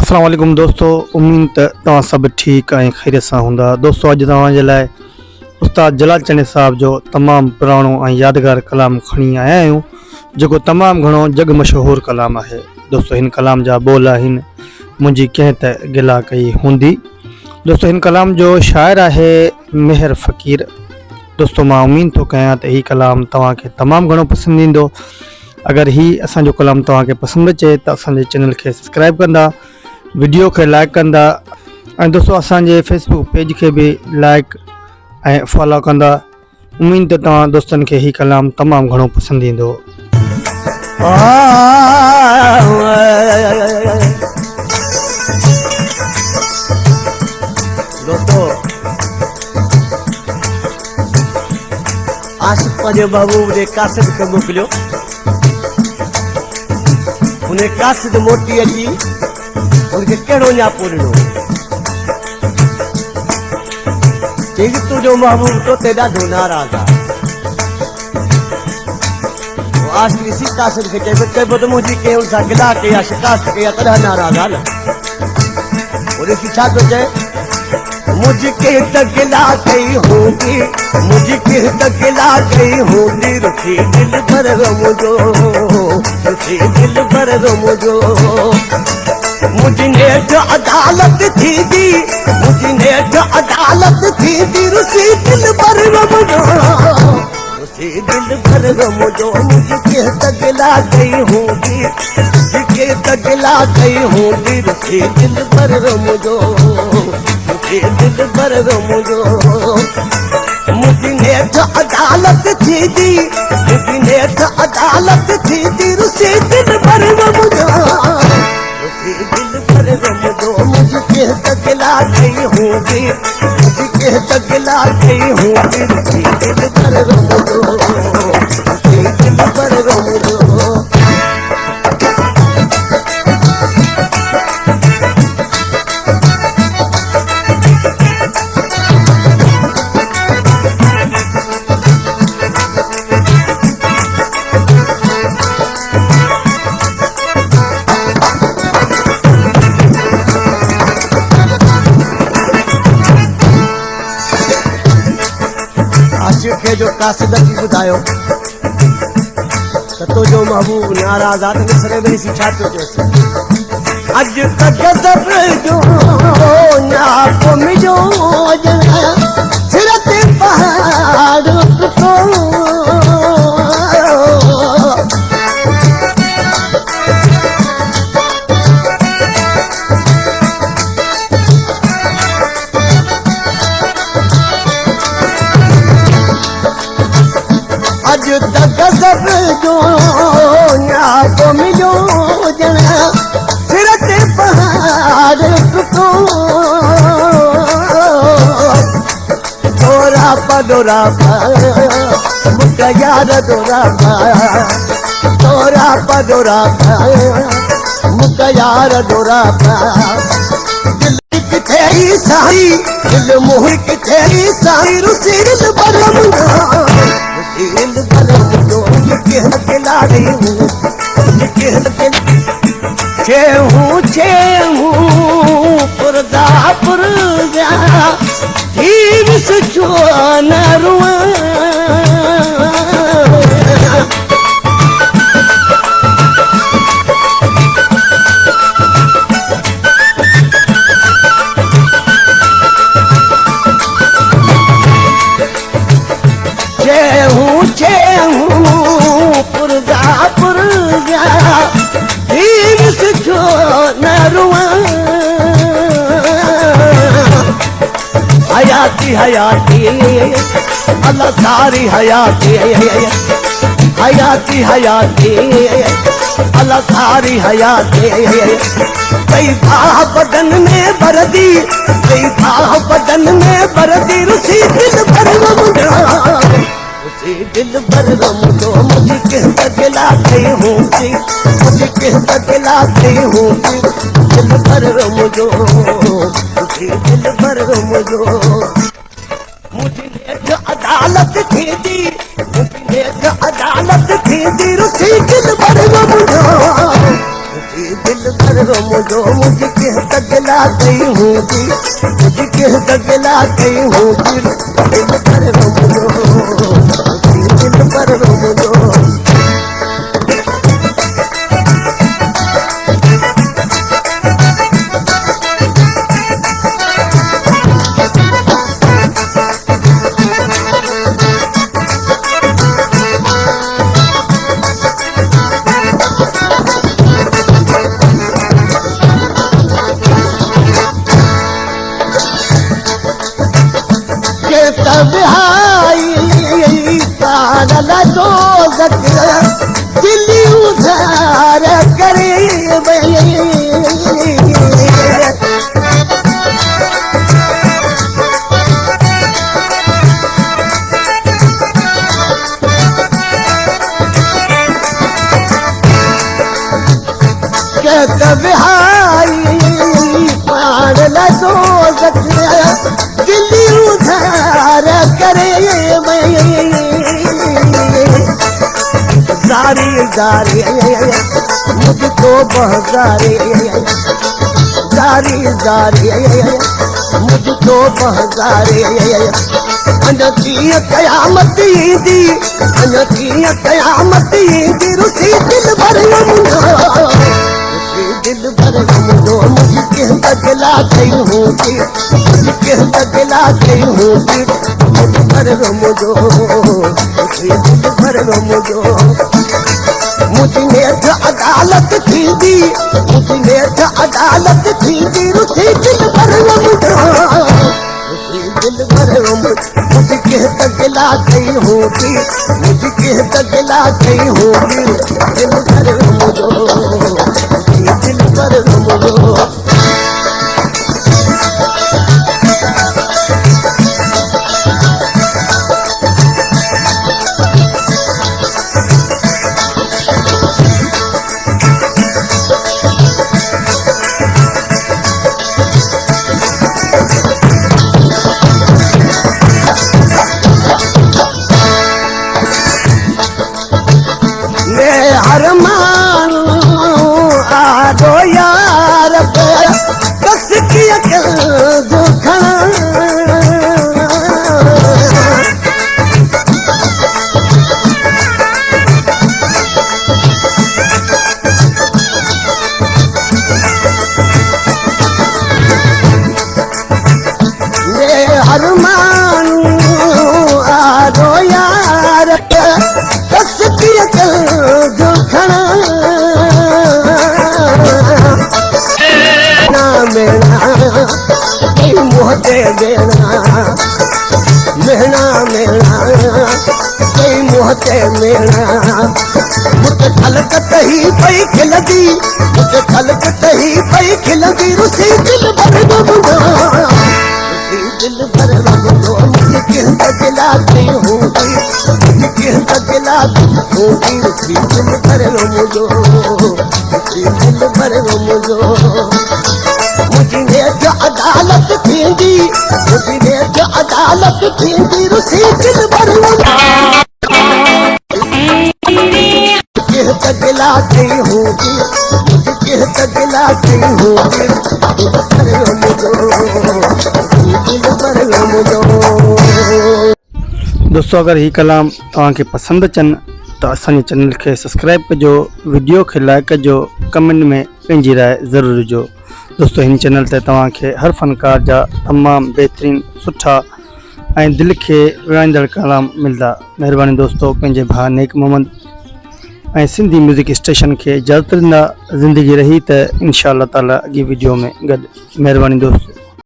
अस्सलाम वालेकुम दोस्तों, उम्मीद तव्हां सब ठीक ऐं खैरियत सां हूंदा। दोस्तों अॼु तव्हांजे लाइ उस्ताद जलाल चने साहब जो तमामु पुराणो ऐं यादगार कलाम खणी आया आहियूं, जेको तमामु घणो जग मशहूरु कलाम आहे। दोस्तों हिन कलाम जा बोल आहिनि, मुंहिंजी कंहिं त गिला कई हूंदी। दोस्तों हिन कलाम जो शाइर आहे मेहर फ़क़ीर। दोस्तों मां उम्मीद थो कयां त हीउ कलाम तव्हांखे तमामु घणो पसंदि ईंदो। अगर ही असांजो कलाम तव्हांखे पसंदि अचे त असांजे चैनल खे सब्सक्राइब कंदा, वीडियो खे लाइक कंदा ऐं दोस्तों असांजे फेसबुक पेज खे भी लाइक ऐं फॉलो कंदा। उम्मीद त तव्हां दोस्तनि खे ही कलाम तमामु घणो पसंदि ईंदो। दोस्तों आशिक़ पंहिंजे महबूब जे कासिद खे मोकिलियो, उन कासिद मोटी अची उनके कहिड़ो न्यापो ॾिनो। चई तुंहिंजो महबूब तोते ॾाढो नाराज़ आहे। आशिक़ ॾिसी कासिद खे चइबो त मुंहिंजी कंहिं हुन सां गिला कई आहे, शिकायत कई आहे, तॾहिं नाराज़ आहे न। वो ॾिसी छा थो चए, मुझके त गिला कई होगी, मुझके त गिला कई होगी, रुखी दिल भर मुझो, रुखी दिल भर मुझो। मुझी नेठ अदालत थी दी, मुझी नेठ अदालत थी दी, रुसी दिल भर मुझो, रुसी दिल भर मुझो। मुझके त गिला कई होगी, मुझके त गिला कई होगी, रुसी दिल भर मुझो, दिल भर मुझो। मुझी नेठ अदालत थी दी, मुझी नेठ अदालत थी दी, रुसी दिल भर मुझो, रुसी दिल भर मुझो। मुझके त गिला कई होगी, मुझके त गिला कई होगी, रुसी दिल भर मुझो, रुसी दिल भर मुझो। आशिक़ खे जो कासिद खे ॿुधायो त तुंहिंजो महबूब नाराज़ आहे, त मिसरे में ॾिसी छा थो चएसि। अॼु त गज़ब जो नाप मुंहिंजो सिर ते पहाड़ टुटो। अॼु त गज़ब जो नाप मुंहिंजो सिर ते पहाड़ टुटो। डोरा पडोरा मुका यार डोरा डोरा पडोरा मुका यार डोरा। दिल किथे साई, दिल मोह किथे साई, रुसी दिल भर मुझो, दिल भर मुझो। मुझके गिला रही हूँ, मुझके चेहूँ चेहूँ पुरजा पुरजा धीर से छो न रुआ। चेहूँ चेहूँ पुरजा पुरजा धीर से छो न रुआ। हयाती हयाती अल्लाह सारी हयाती, हयाती हयाती अल्लाह सारी हयाती। कई बाह बदन में बरदी, कई बाह बदन में बरदी, रुसी दिल भर मुझो, रुसी दिल भर मुझो। मुझके त गिला कई होगी, मुझके त गिला कई होगी, दिल भर मुझो, रुसी दिल भर मुझो। मुझी नेठ अदालत थी दी, मुझी नेठ अदालत थी दी, रुसी दिल भर मुझो, रुसी दिल भर मुझो। मुझके तगला गई हूँ जी, मुझके तगला गई हूँ जी, दिल पर रोमलो, दिल पर रोमलो। बिहाई पागल दो दिल्ली उधार करे बिहाई पागल दो दिल्ली उधार करे जारी जारी मुझको बहजारे, जारी जारी मुझको बहजारे। अनकी कयामत दी, अनकी कयामत दी, रुसी दिल भर मुझो, दिल भर मुझो। मुझके तगला गई हूँ जी, मुझके तगला गई हूँ जी, दिल भर मुझो, दिल भर मुझो। मुझने अदालत थी दी, मुझने अदालत थी दी, रुसी दिल भर मुझो, रुसी दिल भर मुझके तगला गई हूँ जी, मुझके तगला गई हूँ जी, दिल भर मुझो, दिल भर मुझो। अरमान आदो यार कस की अकल दुखा अरमान आदो यार कस की अकल मोहते देना मेहना मेहना कोई मोहते मेहना। मुझे खलकत ही पई खिलदी, मुझे खलकत ही पई खिलदी, रुसी दिल भर मुझो, रुसी दिल भर मुझो। मुझके तगला गई हूँ जी, मुझके तगला हूँ जी, रुसी दिल भर मुझो, रुसी दिल भर मुझो। मुझने जो अदालत थींदी, मुझने जो अदालत थींदी, रुसी दिल भर मुझके तगला गई हूँ जी, मुझके तगला गई हूँ जी, दिल भर मुझो, दिल भर मुझो। दोस्तों अगर ही कलाम तव्हांखे पसंद अचनि त असांजे चैनल खे सब्सक्राइब कजो, वीडियो खे लाइक कजो, कमेंट में पंहिंजी राय ज़रूरु ॾिजो। दोस्तों हिन चैनल ते तव्हांखे हर फ़नकार जा तमामु बहितरीन सुठा ऐं दिलि खे विढ़ाईंदड़ कलाम मिलंदा। महिरबानी दोस्तों, पंहिंजे भाउ नेक मोहम्मद ऐं सिंधी म्यूज़िक स्टेशन खे इजाज़त ॾींदा। ज़िंदगी रही त इंशा अल्लाह ताला अॻी वीडियो में गॾु। महिरबानी दोस्तों।